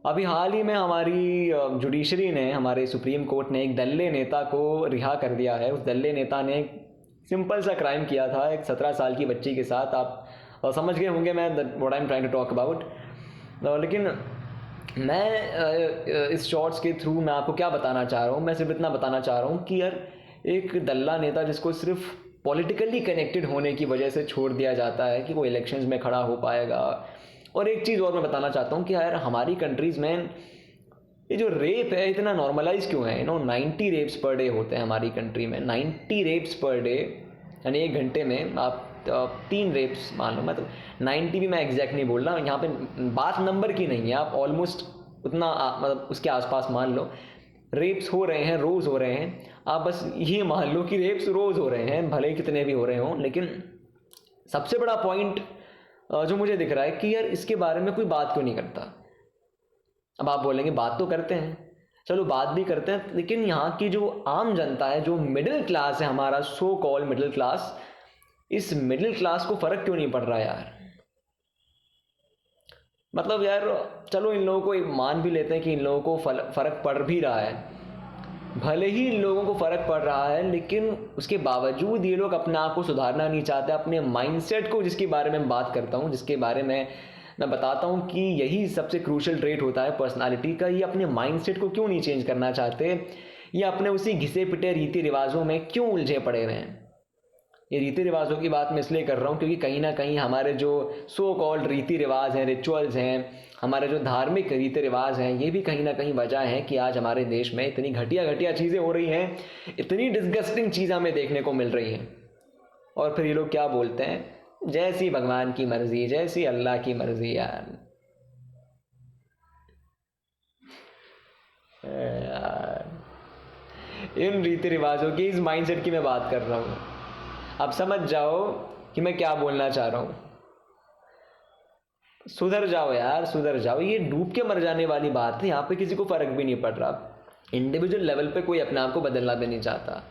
अभी हाल ही में हमारी जुडिशरी ने, हमारे सुप्रीम कोर्ट ने एक दल्ले नेता को रिहा कर दिया है। उस दल्ले नेता ने एक सिंपल सा क्राइम किया था एक 17 साल की बच्ची के साथ। आप समझ गए होंगे मैं what I am trying to talk about. लेकिन मैं इस शॉर्ट्स के थ्रू मैं आपको क्या बताना चाह रहा हूँ, मैं सिर्फ इतना बताना चाह रहा हूँ कि यार एक दल्ला नेता जिसको सिर्फ पॉलिटिकली कनेक्टेड होने की वजह से छोड़ दिया जाता है कि वो इलेक्शंस में खड़ा हो पाएगा। और एक चीज़ और मैं बताना चाहता हूँ कि यार हमारी कंट्रीज़ में ये जो रेप है इतना नॉर्मलाइज क्यों है। 90 रेप्स पर डे होते हैं हमारी कंट्री में, 90 रेप्स पर डे, यानी 1 घंटे में आप 3 रेप्स मान लो। मतलब 90 भी मैं एग्जैक्ट नहीं बोल रहा, यहाँ पे बात नंबर की नहीं है, आप ऑलमोस्ट उतना मतलब उसके आसपास मान लो रेप्स हो रहे हैं, रोज़ हो रहे हैं। आप बस ये मान लो कि रेप्स रोज़ हो रहे हैं, भले ही कितने भी हो रहे हों। लेकिन सबसे बड़ा पॉइंट जो मुझे दिख रहा है कि यार इसके बारे में कोई बात क्यों नहीं करता। अब आप बोलेंगे बात तो करते हैं, चलो बात भी करते हैं, लेकिन यहाँ की जो आम जनता है, जो मिडिल क्लास है, हमारा सो कॉल मिडिल क्लास, इस मिडिल क्लास को फर्क क्यों नहीं पड़ रहा यार। मतलब यार चलो इन लोगों को मान भी लेते हैं कि इन लोगों को फर्क पड़ भी रहा है, भले ही इन लोगों को फ़र्क पड़ रहा है, लेकिन उसके बावजूद ये लोग अपने आप को सुधारना नहीं चाहते। अपने माइंडसेट को, जिसके बारे में मैं बात करता हूँ, जिसके बारे में मैं बताता हूँ कि यही सबसे क्रूशल ट्रेट होता है पर्सनालिटी का, ये अपने माइंडसेट को क्यों नहीं चेंज करना चाहते। ये अपने उसी घिसे पिटे रीति रिवाजों में क्यों उलझे पड़े हुए हैं। ये रीति रिवाजों की बात मैं इसलिए कर रहा हूँ क्योंकि कहीं ना कहीं हमारे जो सो कॉल्ड रीति रिवाज हैं, रिचुअल्स हैं, हमारे जो धार्मिक रीति रिवाज हैं, ये भी कहीं ना कहीं वजह है कि आज हमारे देश में इतनी घटिया घटिया चीज़ें हो रही हैं, इतनी डिस्गस्टिंग चीज़ हमें देखने को मिल रही हैं। और फिर ये लोग क्या बोलते हैं, जैसी भगवान की मर्जी, जैसी अल्लाह की मर्जी। यार इन रीति रिवाजों की, इस माइंडसेट की मैं बात कर रहा हूँ। अब समझ जाओ कि मैं क्या बोलना चाह रहा हूँ। सुधर जाओ यार, सुधर जाओ। ये डूब के मर जाने वाली बात है, यहाँ पे किसी को फर्क भी नहीं पड़ रहा। इंडिविजुअल लेवल पे कोई अपने आप को बदलना भी नहीं चाहता।